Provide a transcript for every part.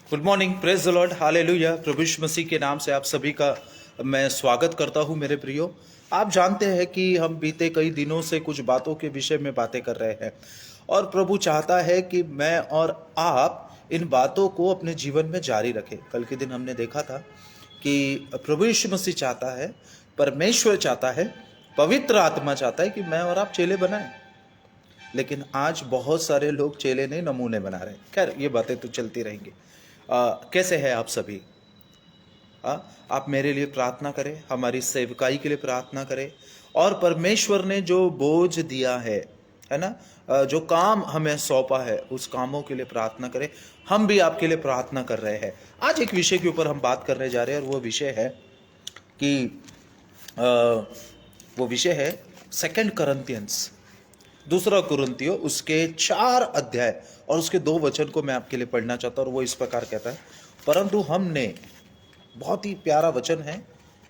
Good morning, praise the Lord, hallelujah. प्रभु यीशु मसीह के नाम से आप सभी का मैं स्वागत करता हूं मेरे प्रियो। आप जानते हैं कि हम बीते कई दिनों से कुछ बातों के विषय में बातें कर रहे हैं और प्रभु चाहता है कि मैं और आप इन बातों को अपने जीवन में जारी रखें। कल के दिन हमने देखा था कि प्रभु यीशु मसीह चाहता है, परमेश्वर चाहता है, पवित्र आत्मा चाहता है कि मैं और आप चेले बनाएं। लेकिन आज बहुत सारे लोग चेले नहीं, नमूने बना रहे हैं। खैर, ये बातें तो चलती रहेंगी। कैसे हैं आप सभी? आप मेरे लिए प्रार्थना करें, हमारी सेवकाई के लिए प्रार्थना करें और परमेश्वर ने जो बोझ दिया है ना, जो काम हमें सौंपा है उस कामों के लिए प्रार्थना करें। हम भी आपके लिए प्रार्थना कर रहे हैं। आज एक विषय के ऊपर हम बात करने जा रहे हैं और वो विषय है कि वो विषय है 2 कुरिन्थियंस, दूसरा कुरिन्थियों, उसके 4 अध्याय और उसके 2 वचन को मैं आपके लिए पढ़ना चाहता हूँ। और वो इस प्रकार कहता है, परंतु हमने, बहुत ही प्यारा वचन है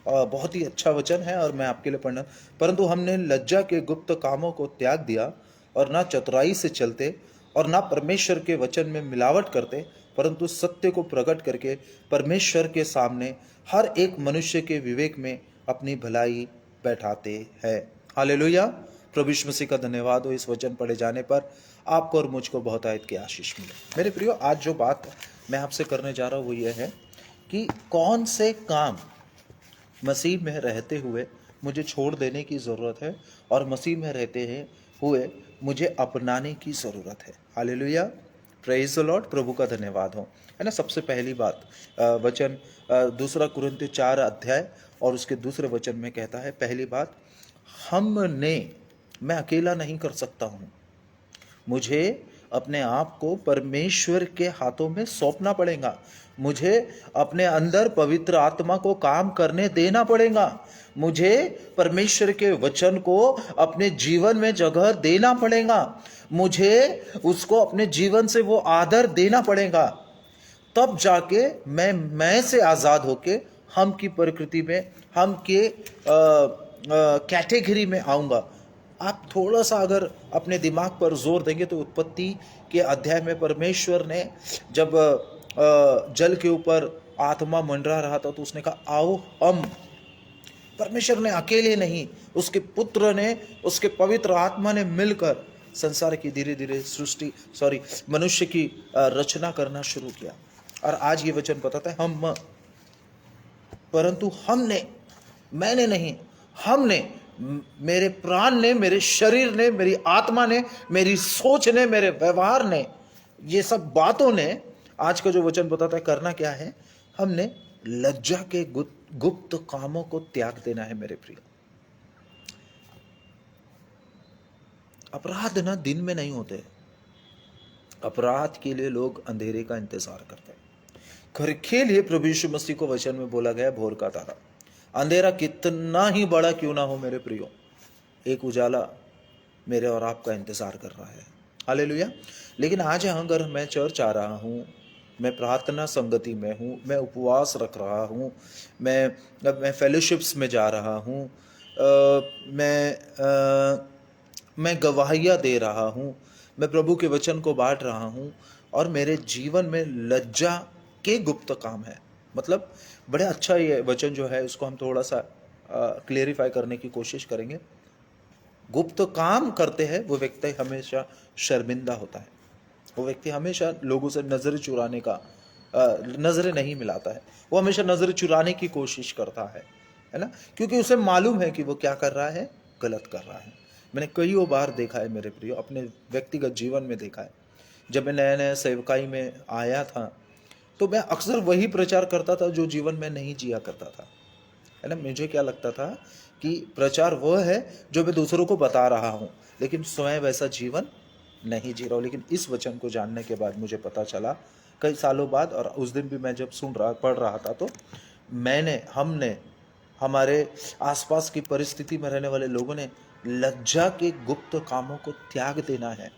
और बहुत ही अच्छा वचन है और मैं आपके लिए पढ़ना, परंतु हमने लज्जा के गुप्त कामों को त्याग दिया और ना चतुराई से चलते और ना परमेश्वर के वचन में मिलावट करते, परंतु सत्य को प्रकट करके परमेश्वर के सामने हर एक मनुष्य के विवेक में अपनी भलाई बैठाते हैं। हालेलुया। प्रभु यीशु मसीह का धन्यवाद हो इस वचन पढ़े जाने पर आपको और मुझको बहुत आयत की आशीष मिले। मेरे प्रियो, आज जो बात मैं आपसे करने जा रहा हूँ वो ये है कि कौन से काम मसीह में रहते हुए मुझे छोड़ देने की ज़रूरत है और मसीह में रहते हुए मुझे अपनाने की ज़रूरत है। हालेलुया, प्रेज द लॉर्ड, प्रभु का धन्यवाद हो, है ना। सबसे पहली बात, वचन 2 कुरिन्थियों 4 अध्याय और उसके दूसरे वचन में कहता है, पहली बात, मैं अकेला नहीं कर सकता हूँ, मुझे अपने आप को परमेश्वर के हाथों में सौंपना पड़ेगा। मुझे अपने अंदर पवित्र आत्मा को काम करने देना पड़ेगा। मुझे परमेश्वर के वचन को अपने जीवन में जगह देना पड़ेगा। मुझे उसको अपने जीवन से वो आदर देना पड़ेगा। तब जाके मैं से आज़ाद होके हम की प्रकृति में, हम के कैटेगरी में आऊँगा। आप थोड़ा सा अगर अपने दिमाग पर जोर देंगे तो उत्पत्ति के अध्याय में परमेश्वर ने जब जल के ऊपर आत्मा मंडरा रहा था तो उसने कहा आओ हम, परमेश्वर ने अकेले नहीं, उसके पुत्र ने, उसके पवित्र आत्मा ने मिलकर संसार की धीरे धीरे मनुष्य की रचना करना शुरू किया। और आज ये वचन बताता है हम, परंतु हमने, मैंने नहीं, हमने, मेरे प्राण ने, मेरे शरीर ने, मेरी आत्मा ने, मेरी सोच ने, मेरे व्यवहार ने, ये सब बातों ने, आज का जो वचन बताता है करना क्या है, हमने लज्जा के गुप्त कामों को त्याग देना है। मेरे प्रिय, अपराध ना दिन में नहीं होते, अपराध के लिए लोग अंधेरे का इंतजार करते हैं। घर के लिए प्रभु यीशु मसीह को वचन में बोला गया भोर का तारा। अंधेरा कितना ही बड़ा क्यों ना हो मेरे प्रियो, एक उजाला मेरे और आपका इंतजार कर रहा है। हालेलुया। लेकिन आज अगर मैं चर्च आ रहा हूँ, मैं प्रार्थना संगति में हूँ, मैं उपवास रख रहा हूँ, मैं फेलोशिप्स में जा रहा हूँ, मैं गवाहियाँ दे रहा हूँ, मैं प्रभु के वचन को बांट रहा हूँ और मेरे जीवन में लज्जा के गुप्त काम है। मतलब बड़े अच्छा ये वचन जो है इसको हम थोड़ा सा क्लेरिफाई करने की कोशिश करेंगे। गुप्त काम करते हैं वो व्यक्ति हमेशा शर्मिंदा होता है। वो व्यक्ति हमेशा लोगों से नज़रें चुराने का, नज़रें नहीं मिलाता है, वो हमेशा नज़रें चुराने की कोशिश करता है ना, क्योंकि उसे मालूम है कि वो क्या कर रहा है, गलत कर रहा है। मैंने कई बार देखा है मेरे प्रियो, अपने व्यक्तिगत जीवन में देखा है। जब मैं नया नया सेवकाई में आया था तो मैं अक्सर वही प्रचार करता था जो जीवन में नहीं जिया करता था, है ना। मुझे क्या लगता था कि प्रचार वह है जो मैं दूसरों को बता रहा हूँ, लेकिन स्वयं वैसा जीवन नहीं जी रहा हूँ। लेकिन इस वचन को जानने के बाद मुझे पता चला कई सालों बाद, और उस दिन भी मैं जब पढ़ रहा था तो हमने, हमारे आसपास की परिस्थिति में रहने वाले लोगों ने लज्जा के गुप्त कामों को त्याग देना है।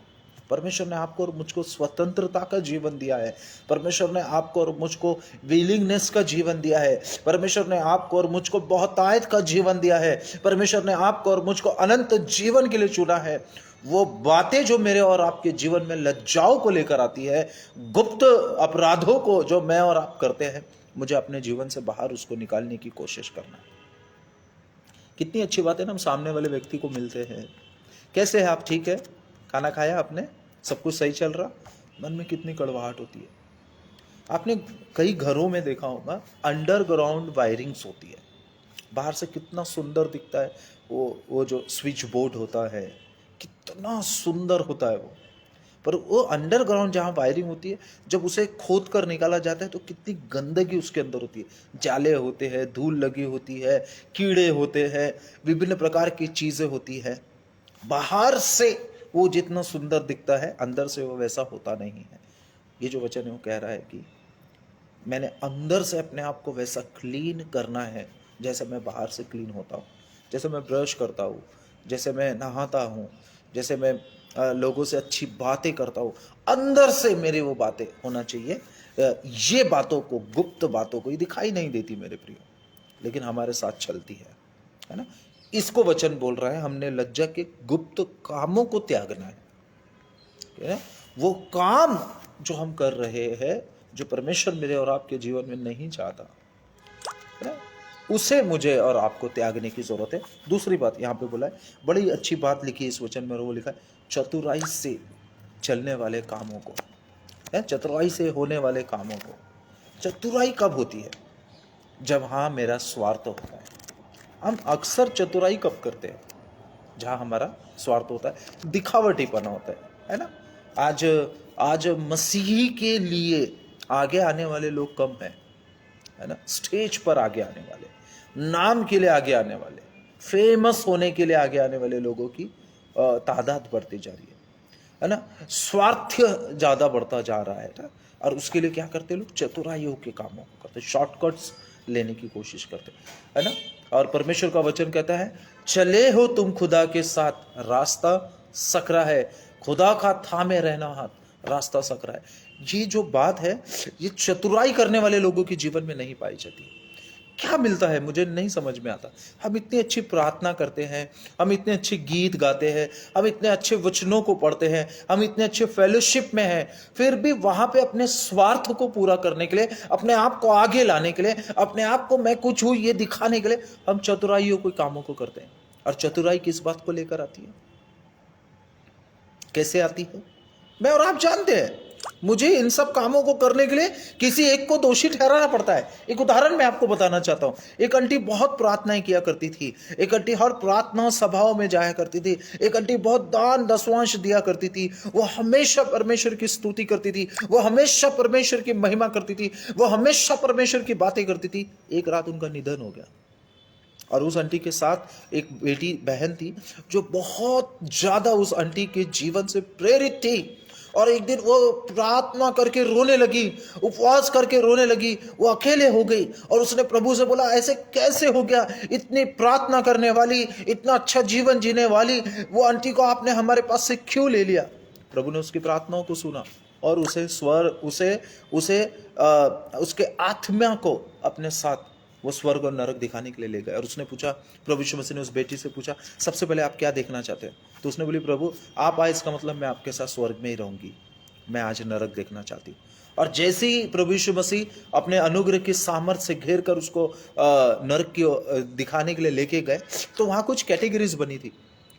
परमेश्वर ने आपको और मुझको स्वतंत्रता का जीवन दिया है। परमेश्वर ने आपको और मुझको विलिंगनेस का जीवन दिया है। परमेश्वर ने आपको और मुझको बहुतायत का जीवन दिया है। परमेश्वर ने आपको और मुझको अनंत जीवन के लिए चुना है। वो बातें जो मेरे और आपके जीवन में लज्जाओं को लेकर आती है, गुप्त अपराधों को जो मैं और आप करते हैं, मुझे अपने जीवन से बाहर उसको निकालने की कोशिश करना है। कितनी अच्छी बात है ना, हम सामने वाले व्यक्ति को मिलते हैं, कैसे है आप, ठीक है, खाना खाया आपने, सब कुछ सही चल रहा, मन में कितनी कड़वाहट होती है। आपने कई घरों में देखा होगा अंडरग्राउंड वायरिंग्स होती है, बाहर से कितना सुंदर दिखता है, वो जो स्विच बोर्ड होता है कितना सुंदर होता है वो, पर वो अंडरग्राउंड जहाँ वायरिंग होती है, जब उसे खोद कर निकाला जाता है तो कितनी गंदगी उसके अंदर होती है। जाले होते हैं, धूल लगी होती है, कीड़े होते हैं, विभिन्न प्रकार की चीज़ें होती है। बाहर से वो जितना सुंदर दिखता है, अंदर से वो वैसा होता नहीं है। ये जो वचन है वो कह रहा है कि मैंने अंदर से अपने आप को वैसा क्लीन करना है जैसे मैं बाहर से क्लीन होता हूँ, जैसे मैं ब्रश करता हूँ, जैसे मैं नहाता हूँ, जैसे मैं लोगों से अच्छी बातें करता हूँ, अंदर से मेरी वो बातें होना चाहिए। ये बातों को, गुप्त बातों को, ये दिखाई नहीं देती मेरे प्रियो, लेकिन हमारे साथ चलती है ना। इसको वचन बोल रहा है, हमने लज्जा के गुप्त कामों को त्यागना है। वो काम जो हम कर रहे हैं, जो परमेश्वर मेरे और आपके जीवन में नहीं चाहता है ना, उसे मुझे और आपको त्यागने की जरूरत है। दूसरी बात यहाँ पे बोला है, बड़ी अच्छी बात लिखी है इस वचन में, वो लिखा है चतुराई से चलने वाले कामों को, है चतुराई से होने वाले कामों को। चतुराई कब होती है? जब हाँ मेरा स्वार्थ होता है। हम अक्सर चतुराई कब करते हैं? जहाँ हमारा स्वार्थ होता है, दिखावटीपना होता है ना। आज मसीही के लिए आगे आने वाले लोग कम है ना। स्टेज पर आगे आने वाले, नाम के लिए आगे आने वाले, फेमस होने के लिए आगे आने वाले लोगों की तादाद बढ़ती जा रही है ना। स्वार्थ ज्यादा बढ़ता जा रहा है ना, और उसके लिए क्या करते लोग? चतुराइयों के कामों को करते, शॉर्टकट्स लेने की कोशिश करते है ना। और परमेश्वर का वचन कहता है, चले हो तुम खुदा के साथ, रास्ता सकरा है। खुदा का थामे रहना हाथ, रास्ता सकरा है। ये जो बात है, ये चतुराई करने वाले लोगों के जीवन में नहीं पाई जाती। क्या मिलता है मुझे नहीं समझ में आता। हम इतनी अच्छी प्रार्थना करते हैं, हम इतने अच्छे गीत गाते हैं, हम इतने अच्छे वचनों को पढ़ते हैं, हम इतने अच्छे फेलोशिप में हैं, फिर भी वहां पे अपने स्वार्थ को पूरा करने के लिए, अपने आप को आगे लाने के लिए, अपने आप को मैं कुछ हूं ये दिखाने के लिए हम चतुराइयों को कामों को करते हैं। और चतुराई किस बात को लेकर आती है, कैसे आती है? मैं और आप जानते हैं, मुझे इन सब कामों को करने के लिए किसी एक को दोषी ठहराना पड़ता है। एक उदाहरण मैं आपको बताना चाहता हूं। एक आंटी बहुत प्रार्थनाएं किया करती थी, एक आंटी हर प्रार्थना सभाओं में जाया करती थी, एक आंटी बहुत दान दशवांश दिया करती थी, वो हमेशा परमेश्वर की स्तुति करती थी, वो हमेशा परमेश्वर की महिमा करती थी, वो हमेशा परमेश्वर की बातें करती थी। एक रात उनका निधन हो गया, और उस आंटी के साथ एक बेटी बहन थी जो बहुत ज्यादा उस आंटी के जीवन से प्रेरित थी। और एक दिन वो प्रार्थना करके रोने लगी, उपवास करके रोने लगी, वो अकेले हो गई और उसने प्रभु से बोला, ऐसे कैसे हो गया? इतनी प्रार्थना करने वाली, इतना अच्छा जीवन जीने वाली वो आंटी को आपने हमारे पास से क्यों ले लिया? प्रभु ने उसकी प्रार्थनाओं को सुना और उसके आत्मा को अपने साथ वो स्वर्ग और नरक दिखाने के लिए ले गए। और उसने पूछा, प्रभु यीशु मसीह ने उस बेटी से पूछा, सबसे पहले आप क्या देखना चाहते हैं? तो उसने बोली, प्रभु आप आए इसका मतलब मैं आपके साथ स्वर्ग में ही रहूंगी, मैं आज नरक देखना चाहती हूँ। और जैसे ही प्रभु यीशु मसीह अपने अनुग्रह की सामर्थ्य से घेर कर उसको नरक की दिखाने के लिए लेके गए, तो वहाँ कुछ कैटेगरीज बनी थी।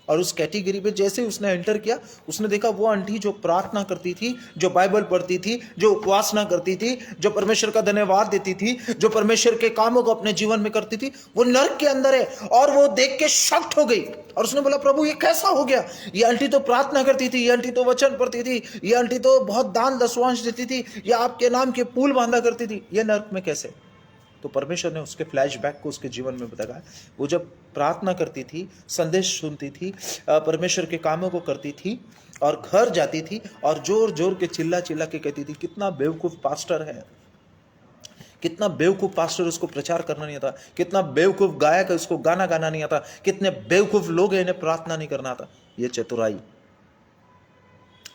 और उस कैटेगरी पे जैसे उसने एंटर किया, उसने देखा वो आंटी जो प्रार्थना करती थी, जो बाइबल पढ़ती थी, जो उपासना करती थी, जो परमेश्वर का धन्यवाद देती थी, जो परमेश्वर के कामों को अपने जीवन में करती थी, वो नरक के अंदर है। और वो देख के शॉक्ड हो गई और उसने बोला, प्रभु ये कैसा हो गया? ये आंटी तो प्रार्थना करती थी, ये आंटी तो वचन पढ़ती थी, ये आंटी तो बहुत दान दशवांश देती थी, या आपके नाम के पुल बांधा करती थी, ये नरक में कैसे? तो परमेश्वर ने उसके फ्लैशबैक को उसके जीवन में बताया। वो जब प्रार्थना करती थी, संदेश सुनती थी, परमेश्वर के कामों को करती थी और घर जाती थी और जोर जोर के चिल्ला चिल्ला के कहती थी, कितना बेवकूफ पास्टर है, कितना बेवकूफ पास्टर, उसको प्रचार करना नहीं आता, कितना बेवकूफ गायक है, उसको गाना गाना नहीं आता, कितने बेवकूफ लोग हैं, इन्हें प्रार्थना नहीं करना आता। ये चतुराई,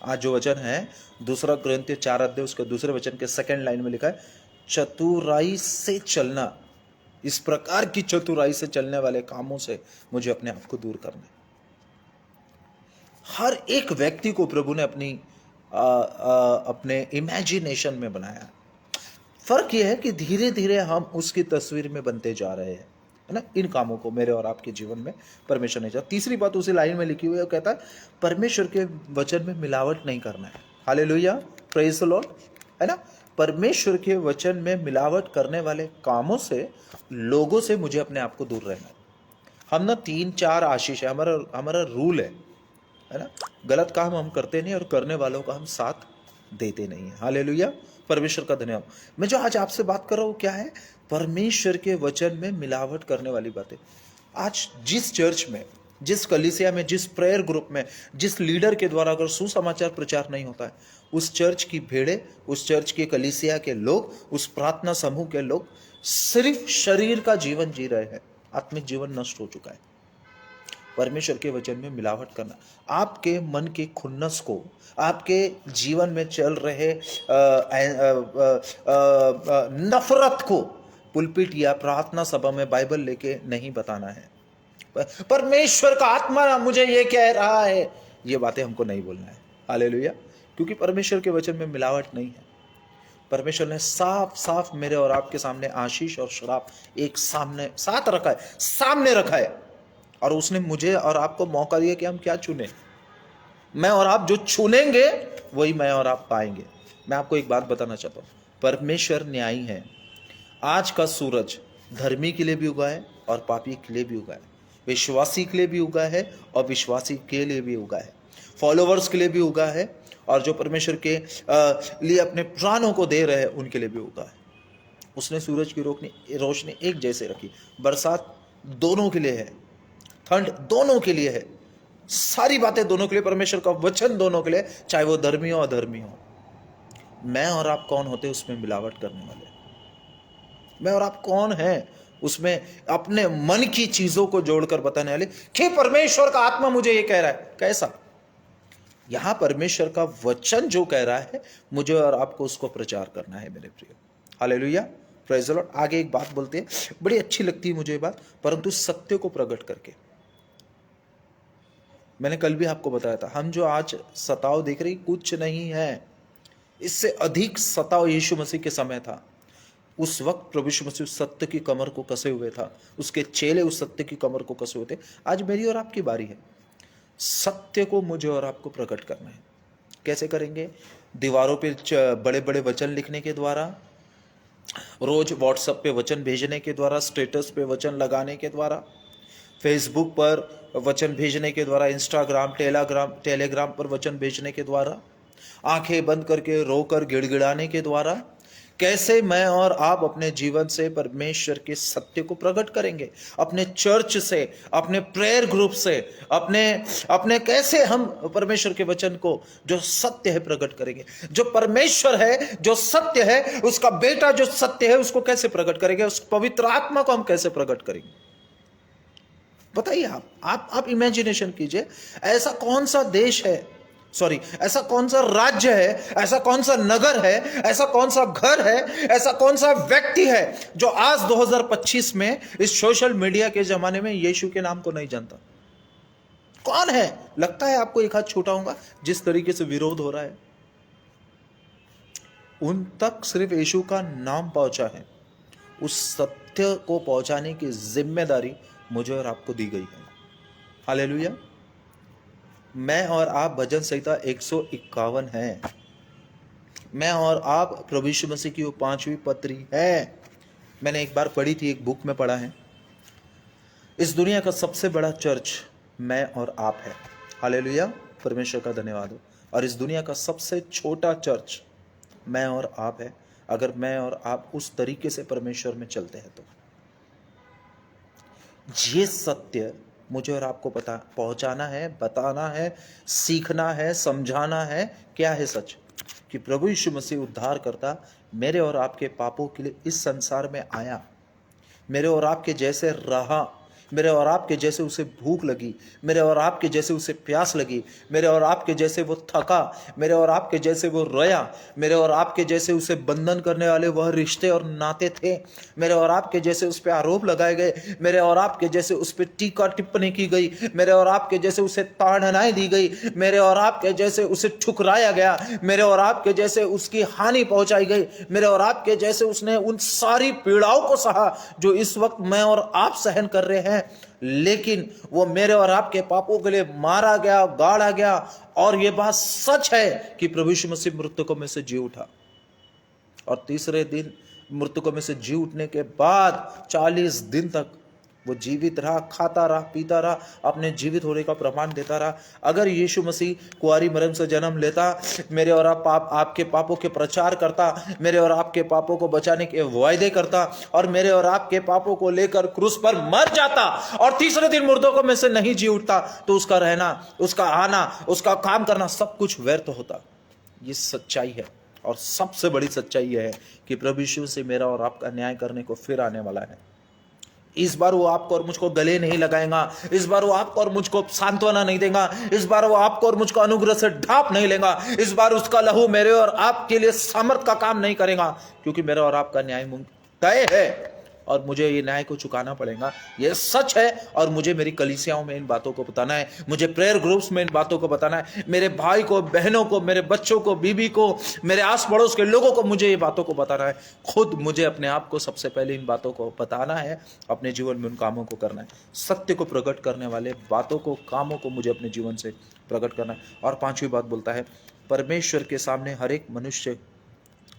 आज जो वचन है 2 कुरिन्थियों 4 अध्याय उसके दूसरे वचन के सेकंड लाइन में लिखा है, चतुराई से चलना, इस प्रकार की चतुराई से चलने वाले कामों से मुझे अपने आप को दूर करना है। हर एक व्यक्ति को प्रभु ने अपने इमेजिनेशन में बनाया। फर्क यह है कि धीरे धीरे हम उसकी तस्वीर में बनते जा रहे हैं, है ना। इन कामों को मेरे और आपके जीवन में परमेश्वर ने चाहा। तीसरी बात उसी लाइन में लिखी हुई है, वो कहता है परमेश्वर के वचन में मिलावट नहीं करना है। हालेलुया, प्रेज द लॉर्ड, है ना। परमेश्वर के वचन में मिलावट करने वाले कामों से, लोगों से मुझे अपने आप को दूर रहना है। हम ना 3-4 आशीष है, हमारा रूल है ना। गलत काम हम करते नहीं और करने वालों का हम साथ देते नहीं है। हालेलुया, परमेश्वर का धन्यवाद। मैं जो आज आपसे बात कर रहा हूं क्या है, परमेश्वर के वचन में मिलावट करने वाली बातें। आज जिस चर्च में, जिस कलीसिया में, जिस प्रेयर ग्रुप में, जिस लीडर के द्वारा अगर सुसमाचार प्रचार नहीं होता है, उस चर्च की भेड़े, उस चर्च के कलीसिया के लोग, उस प्रार्थना समूह के लोग सिर्फ शरीर का जीवन जी रहे हैं, आत्मिक जीवन नष्ट हो चुका है। परमेश्वर के वचन में मिलावट करना आपके मन के खुन्नस को, आपके जीवन में चल रहे नफरत को पुलपिट या प्रार्थना सभा में बाइबल लेके नहीं बताना है। परमेश्वर का आत्मा मुझे ये कह रहा है, ये बातें हमको नहीं बोलना है। हालेलुया, क्योंकि परमेश्वर के वचन में मिलावट नहीं है। परमेश्वर ने साफ साफ मेरे और आपके सामने आशीष और श्राप एक साथ रखा है, सामने रखा है, और उसने मुझे और आपको मौका दिया कि हम क्या चुने। मैं और आप जो चुनेंगे वही मैं और आप पाएंगे। मैं आपको एक बात बताना चाहता हूं, परमेश्वर न्यायी है। आज का सूरज धर्मी के लिए भी उगा है और पापी के लिए भी उगा है, विश्वासी के लिए भी उगा है और विश्वासी के लिए भी उगा है, फॉलोवर्स के लिए भी उगा है और जो परमेश्वर के लिए अपने प्राणों को दे रहे हैं उनके लिए भी उगा है। उसने सूरज की रोशनी एक जैसे रखी, बरसात दोनों के लिए है, ठंड दोनों के लिए है, सारी बातें दोनों के लिए, परमेश्वर का वचन दोनों के लिए, चाहे वो धर्मी हो अधर्मी हो। मैं और आप कौन होते उसमें मिलावट करने वाले? मैं और आप कौन हैं उसमें अपने मन की चीजों को जोड़कर बताने वाले कि परमेश्वर का आत्मा मुझे ये कह रहा है। कैसा? यहां परमेश्वर का वचन जो कह रहा है मुझे और आपको उसको प्रचार करना है मेरे प्रिय। Hallelujah, praise the Lord. आगे एक बात बोलते हैं, बड़ी अच्छी लगती है मुझे ये बात, परंतु सत्य को प्रकट करके। मैंने कल भी आपको बताया था, हम जो आज सताव देख रहे कुछ नहीं है, इससे अधिक सताव यीशु मसीह के समय था। उस वक्त प्रभु यीशु मसीह सत्य की कमर को कसे हुए था, उसके चेले उस सत्य की कमर को कसे हुए थे। आज मेरी और आपकी बारी है, सत्य को मुझे और आपको प्रकट करना है। कैसे करेंगे? दीवारों पे बड़े बड़े वचन लिखने के द्वारा, रोज व्हाट्सएप पे वचन भेजने के द्वारा, स्टेटस पे वचन लगाने के द्वारा, फेसबुक पर वचन भेजने के द्वारा, इंस्टाग्राम टेलीग्राम पर वचन भेजने के द्वारा, आंखें बंद करके रोकर गिड़गिड़ाने के द्वारा। कैसे मैं और आप अपने जीवन से परमेश्वर के सत्य को प्रकट करेंगे? अपने चर्च से, अपने प्रेयर ग्रुप से, अपने कैसे हम परमेश्वर के वचन को जो सत्य है प्रकट करेंगे? जो परमेश्वर है, जो सत्य है, उसका बेटा जो सत्य है, उसको कैसे प्रकट करेंगे? उस पवित्र आत्मा को हम कैसे प्रकट करेंगे? बताइए आप इमेजिनेशन कीजिए, ऐसा कौन सा देश है, ऐसा कौन सा राज्य है, ऐसा कौन सा नगर है, ऐसा कौन सा घर है, ऐसा कौन सा व्यक्ति है जो आज 2025 में इस सोशल मीडिया के जमाने में यीशु के नाम को नहीं जानता? कौन है? लगता है आपको एक हाथ छोटा होगा जिस तरीके से विरोध हो रहा है। उन तक सिर्फ यीशु का नाम पहुंचा है। उस सत्य को पहुंचाने की जिम्मेदारी मुझे और आपको दी गई है। हालेलुया। मैं और आप भजन संहिता 151 है, मैं और आप प्रभु यीशु मसीह की वो 5वीं पत्री है। मैंने एक बार पढ़ी थी, एक बुक में पढ़ा है, इस दुनिया का सबसे बड़ा चर्च मैं और आप है। हालेलुया, परमेश्वर का धन्यवाद हो। और इस दुनिया का सबसे छोटा चर्च मैं और आप है, अगर मैं और आप उस तरीके से परमेश्वर में चलते हैं तो। ये सत्य मुझे और आपको पहुंचाना है, बताना है, सीखना है, समझाना है। क्या है सच? कि प्रभु यीशु मसीह उद्धार करता मेरे और आपके पापों के लिए इस संसार में आया, मेरे और आपके जैसे रहा, मेरे और आपके जैसे उसे भूख लगी, मेरे और आपके जैसे उसे प्यास लगी, मेरे और आपके जैसे वो थका, मेरे और आपके जैसे वो रोया, मेरे और आपके जैसे उसे बंधन करने वाले वह रिश्ते और नाते थे, मेरे और आपके जैसे उस पर आरोप लगाए गए, मेरे और आपके जैसे उस पर टीका टिप्पणी की गई, मेरे और आपके जैसे उसे ताड़नाएं दी गई, मेरे और आपके जैसे उसे ठुकराया गया, मेरे और आपके जैसे उसकी हानि पहुंचाई गई, मेरे और आपके जैसे उसने उन सारी पीड़ाओं को सहा जो इस वक्त मैं और आप सहन कर रहे हैं। लेकिन वो मेरे और आपके पापों के लिए मारा गया, गाड़ा गया। और ये बात सच है कि प्रभु यीशु मसीह मृतकों में से जी उठा, और तीसरे दिन मृतकों में से जी उठने के बाद 40 दिन तक वो जीवित रहा, खाता रहा, पीता रहा, अपने जीवित होने का प्रमाण देता रहा। अगर यीशु मसीह कुंवारी मरियम से जन्म लेता, मेरे और आपके पापों के प्रचार करता, मेरे और आपके पापों को बचाने के वायदे करता, और मेरे और आपके पापों को लेकर क्रूस पर मर जाता, और तीसरे दिन मुर्दों में से नहीं जी उठता, तो उसका रहना, उसका आना, उसका काम करना सब कुछ व्यर्थ होता। ये सच्चाई है। और सबसे बड़ी सच्चाई यह है कि प्रभु यीशु से मेरा और आपका न्याय करने को फिर आने वाला है। इस बार वो आपको और मुझको गले नहीं लगाएगा, इस बार वो आपको और मुझको सांत्वना नहीं देगा, इस बार वो आपको और मुझको अनुग्रह से ढांप नहीं लेगा, इस बार उसका लहू मेरे और आपके लिए सामर्थ का काम नहीं करेगा, क्योंकि मेरा और आपका न्याय तय है और मुझे ये न्याय को चुकाना पड़ेगा। ये सच है। और मुझे मेरी कलीसियाओं में इन बातों को बताना है, मुझे प्रेयर ग्रुप्स में इन बातों को बताना है, मेरे भाई को, बहनों को, मेरे बच्चों को, बीबी को, मेरे आस पड़ोस के लोगों को मुझे ये बातों को बताना है। खुद मुझे अपने आप को सबसे पहले इन बातों को बताना है, अपने जीवन में उन कामों को करना है। सत्य को प्रकट करने वाले बातों को, कामों को मुझे अपने जीवन से प्रकट करना है। और पांचवी बात बोलता है, परमेश्वर के सामने हर एक मनुष्य,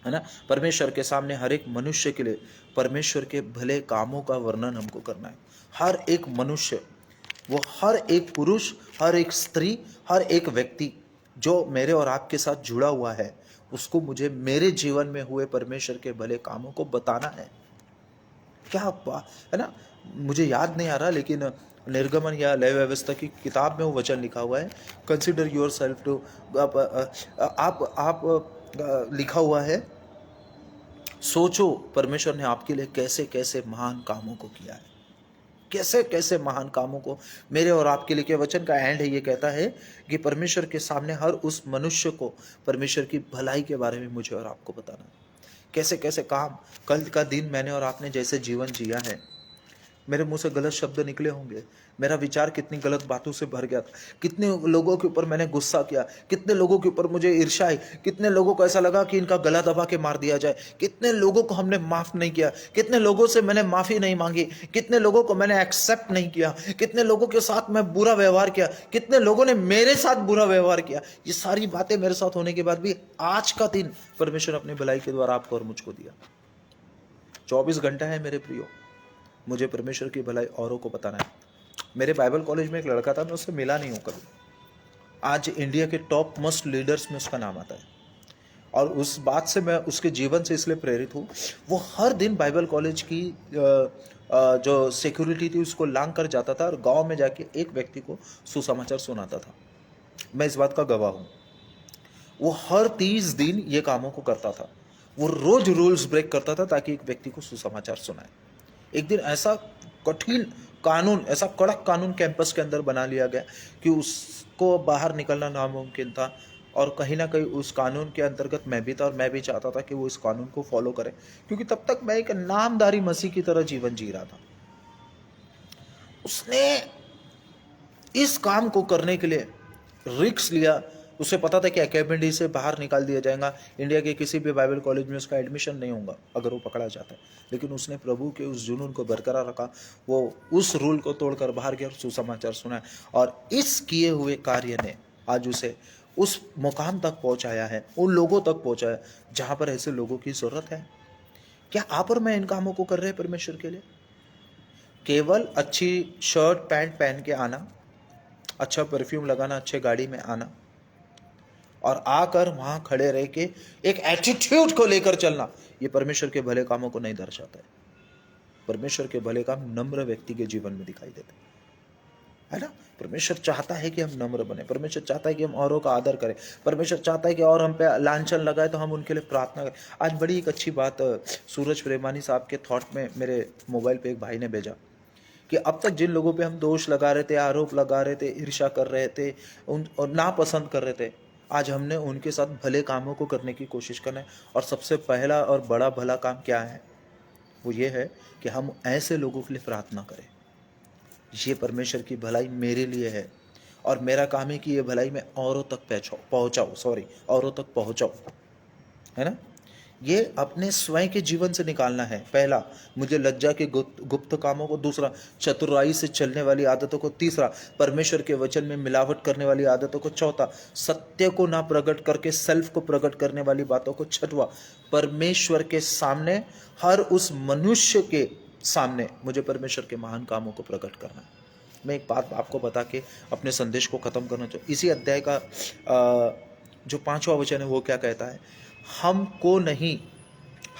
है ना, परमेश्वर के सामने हर एक मनुष्य के लिए परमेश्वर के भले कामों का वर्णन हमको करना है। हर एक मनुष्य, वो हर एक पुरुष, हर एक स्त्री, हर एक व्यक्ति जो मेरे और आपके साथ जुड़ा हुआ है, उसको मुझे मेरे जीवन में हुए परमेश्वर के भले कामों को बताना है। क्या है ना, मुझे याद नहीं आ रहा, लेकिन निर्गमन या लय व्यवस्था की किताब में वो वचन लिखा हुआ है, कंसिडर योर सेल्फ टू, आप लिखा हुआ है, सोचो परमेश्वर ने आपके लिए कैसे कैसे महान कामों को किया है, कैसे कैसे महान कामों को मेरे और आपके लिए। के वचन का एंड है, ये कहता है कि परमेश्वर के सामने हर उस मनुष्य को परमेश्वर की भलाई के बारे में मुझे और आपको बताना है। कैसे कैसे काम, कल का दिन मैंने और आपने जैसे जीवन जिया है, मेरे मुंह से गलत शब्द निकले होंगे, मेरा विचार कितनी गलत बातों से भर गया था, कितने लोगों के ऊपर मैंने गुस्सा किया, कितने लोगों के ऊपर मुझे ईर्ष्या आई, कितने लोगों को ऐसा लगा कि इनका गला दबा के मार दिया जाए, कितने लोगों को हमने माफ नहीं किया, कितने लोगों से मैंने माफी नहीं मांगी, कितने लोगों को मैंने एक्सेप्ट नहीं किया, कितने लोगों के साथ मैं बुरा व्यवहार किया, कितने लोगों ने मेरे साथ बुरा व्यवहार किया। ये सारी बातें मेरे साथ होने के बाद भी आज का दिन परमेश्वर अपनी भलाई के द्वारा आपको और मुझको दिया। 24 घंटा है मेरे प्रियो, मुझे परमेश्वर की भलाई औरों को बताना है। मेरे बाइबल कॉलेज में एक लड़का था, मैं उससे मिला नहीं हूँ कभी। आज इंडिया के टॉप मोस्ट लीडर्स में उसका नाम आता है, और उस बात से मैं उसके जीवन से इसलिए प्रेरित हूँ। वो हर दिन बाइबल कॉलेज की जो सिक्योरिटी थी उसको लांग कर जाता था, और गांव में जाके एक व्यक्ति को सुसमाचार सुनाता था। मैं इस बात का गवाह हूँ। वो हर 30 दिन ये कामों को करता था। वो रोज रूल्स ब्रेक करता था ताकि एक व्यक्ति को सुसमाचार सुनाए। एक दिन ऐसा कठिन कानून, ऐसा कड़क कानून कैंपस के अंदर बना लिया गया कि उसको बाहर निकलना नामुमकिन था, और कहीं ना कहीं उस कानून के अंतर्गत मैं भी था, और मैं भी चाहता था कि वो इस कानून को फॉलो करे, क्योंकि तब तक मैं एक नामधारी मसीह की तरह जीवन जी रहा था। उसने इस काम को करने के लिए रिस्क लिया। उसे पता था कि अकेडमी से बाहर निकाल दिया जाएगा, इंडिया के किसी भी बाइबल कॉलेज में उसका एडमिशन नहीं होगा अगर वो पकड़ा जाता है। लेकिन उसने प्रभु के उस जुनून को बरकरार रखा, वो उस रूल को तोड़कर बाहर गया और सुसमाचार सुनाया, और इस किए हुए कार्य ने आज उसे उस मुकाम तक पहुंचाया है, उन लोगों तक पहुंचाया जहां पर ऐसे लोगों की जरूरत है। क्या आप और मैं इन कामों को कर रहे हैं परमेश्वर के लिए? केवल अच्छी शर्ट पैंट पहन के आना, अच्छा परफ्यूम लगाना, अच्छे गाड़ी में आना, और आकर वहां खड़े रह के एक एटीट्यूड को लेकर चलना, ये परमेश्वर के भले कामों को नहीं दर्शाता है। परमेश्वर के भले काम नम्र व्यक्ति के जीवन में दिखाई देते है ना। परमेश्वर चाहता है कि हम नम्र बने, परमेश्वर चाहता है कि हम औरों का आदर करें, परमेश्वर चाहता है कि और हम पे लांछन लगाए तो हम उनके लिए प्रार्थना करें। आज बड़ी एक अच्छी बात सूरज प्रेमानी साहब के थॉट में मेरे मोबाइल पे एक भाई ने भेजा कि अब तक जिन लोगों पे हम दोष लगा रहे थे, आरोप लगा रहे थे, ईर्ष्या कर रहे थे, उन और नापसंद कर रहे थे, आज हमने उनके साथ भले कामों को करने की कोशिश करना है। और सबसे पहला और बड़ा भला काम क्या है? वो ये है कि हम ऐसे लोगों के लिए प्रार्थना करें, ये परमेश्वर की भलाई मेरे लिए है और मेरा काम है कि ये भलाई मैं औरों तक औरों तक पहुंचाऊं, है ना। ये अपने स्वयं के जीवन से निकालना है। पहला, मुझे लज्जा के गुप्त कामों को। दूसरा, चतुराई से चलने वाली आदतों को। तीसरा, परमेश्वर के वचन में मिलावट करने वाली आदतों को। चौथा, सत्य को ना प्रकट करके सेल्फ को प्रकट करने वाली बातों को। छठवां, परमेश्वर के सामने, हर उस मनुष्य के सामने मुझे परमेश्वर के महान कामों को प्रकट करना है। मैं एक बात आपको बता के अपने संदेश को खत्म करना चाहूँ। इसी अध्याय का जो 5वां वचन है वो क्या कहता है? हमको नहीं,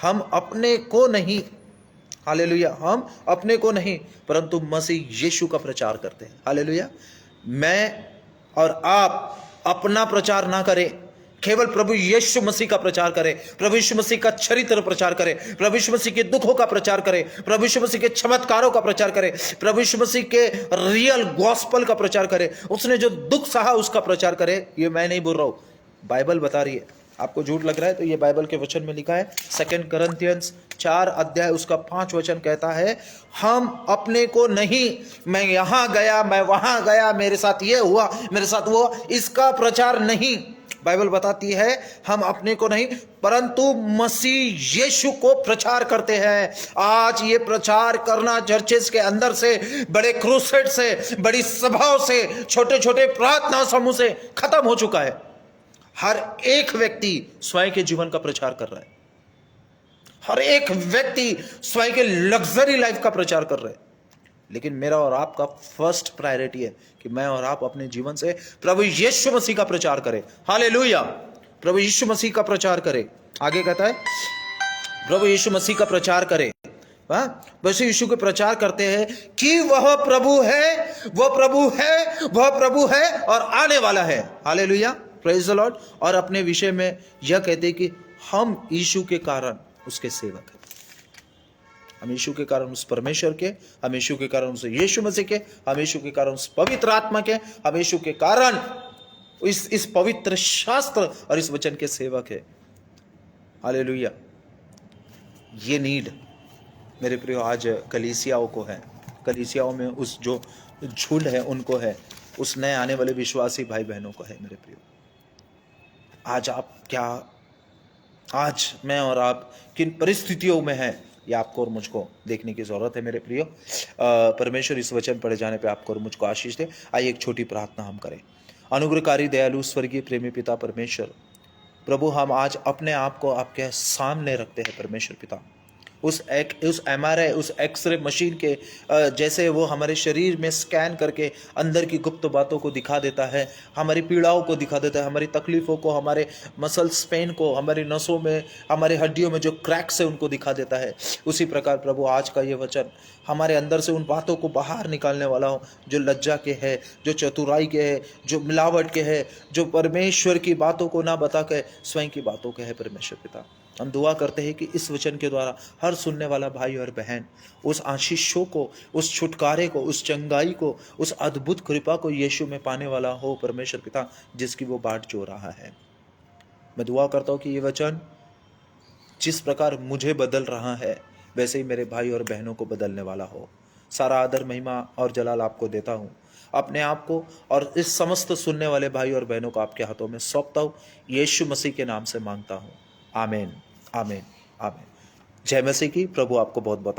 हम अपने को नहीं, हालेलुया, हम अपने को नहीं परंतु मसीह यीशु का प्रचार करते हैं। हालेलुया। मैं और आप अपना प्रचार ना करें, केवल प्रभु यीशु मसीह का प्रचार करें, प्रभु यीशु मसीह का चरित्र प्रचार करें, प्रभु यीशु मसीह के दुखों का प्रचार करें, प्रभु यीशु मसीह के चमत्कारों का प्रचार करें, प्रभु यीशु मसीह के रियल गॉस्पल का प्रचार करें, उसने जो दुख सहा उसका प्रचार करें। ये मैं नहीं बोल रहा हूं, बाइबल बता रही है। आपको झूठ लग रहा है तो ये बाइबल के वचन में लिखा है। 2 कुरिन्थियंस 4 अध्याय उसका 5 वचन कहता है, हम अपने को नहीं, मैं यहां गया, मैं वहां गया, मेरे साथ ये हुआ, मेरे साथ वो, इसका प्रचार नहीं। बाइबल बताती है हम अपने को नहीं परंतु मसीह यीशु को प्रचार करते हैं। आज ये प्रचार करना चर्चेस के अंदर से, बड़े क्रूसेड से, बड़ी सभाओं से, छोटे छोटे प्रार्थना समूह से खत्म हो चुका है। हर एक व्यक्ति स्वयं के जीवन का प्रचार कर रहा है, हर एक व्यक्ति स्वयं के लग्जरी लाइफ का प्रचार कर रहे हैं। लेकिन मेरा और आपका फर्स्ट प्रायोरिटी है कि मैं और आप अपने जीवन से प्रभु यीशु मसीह का प्रचार करें। हालेलुया, प्रभु यीशु मसीह का प्रचार करें। आगे कहता है प्रभु यीशु मसीह का प्रचार करें। बस यीशु के प्रचार करते हैं कि वह प्रभु है, वह प्रभु है, वह प्रभु है और आने वाला है। Hallelujah, praise the Lord. और अपने विषय में यह कहते हैं कि हम यीशु के कारण उसके सेवक हैं। हम यीशु के कारण उस परमेश्वर के, हम यीशु के कारण उस यीशु मसीह के, हम यीशु के कारण उस पवित्र आत्मा के, हम यीशु के कारण इस पवित्र शास्त्र और इस वचन के सेवक है। हालेलुया। ये नीड मेरे प्रियो आज कलीसियाओं को है, कलीसियाओं में उस जो झुंड है उनको है, उस नए आने वाले विश्वासी भाई बहनों को है। मेरे प्रियो आज मैं और आप किन परिस्थितियों में हैं, ये आपको और मुझको देखने की जरूरत है। मेरे प्रियो परमेश्वर इस वचन पढ़े जाने पे आपको और मुझको आशीष दे। आइए एक छोटी प्रार्थना हम करें। अनुग्रहकारी दयालु स्वर्गीय प्रेमी पिता परमेश्वर, प्रभु हम आज अपने आप को आपके सामने रखते हैं परमेश्वर पिता। उस MRI, उस एक्सरे मशीन के जैसे वो हमारे शरीर में स्कैन करके अंदर की गुप्त बातों को दिखा देता है, हमारी पीड़ाओं को दिखा देता है, हमारी तकलीफ़ों को, हमारे मसल्स पेन को, हमारी नसों में, हमारे हड्डियों में जो क्रैक्स है उनको दिखा देता है। उसी प्रकार प्रभु आज का ये वचन हमारे अंदर से उन बातों को बाहर निकालने वाला हो जो लज्जा के है, जो चतुराई के है, जो मिलावट के है, जो परमेश्वर की बातों को ना बता के स्वयं की बातों के है। परमेश्वर पिता हम दुआ करते हैं कि इस वचन के द्वारा हर सुनने वाला भाई और बहन उस आशीषों को, उस छुटकारे को, उस चंगाई को, उस अद्भुत कृपा को यीशु में पाने वाला हो परमेश्वर पिता, जिसकी वो बाट जो रहा है। मैं दुआ करता हूँ कि ये वचन जिस प्रकार मुझे बदल रहा है वैसे ही मेरे भाई और बहनों को बदलने वाला हो। सारा आदर, महिमा और जलाल आपको देता हूँ, अपने आप को और इस समस्त सुनने वाले भाई और बहनों को आपके हाथों में सौंपता हूँ। यीशु मसीह के नाम से मांगता हूँ, आमीन, आमीन, आमीन। जय मसीह की। प्रभु आपको बहुत बहुत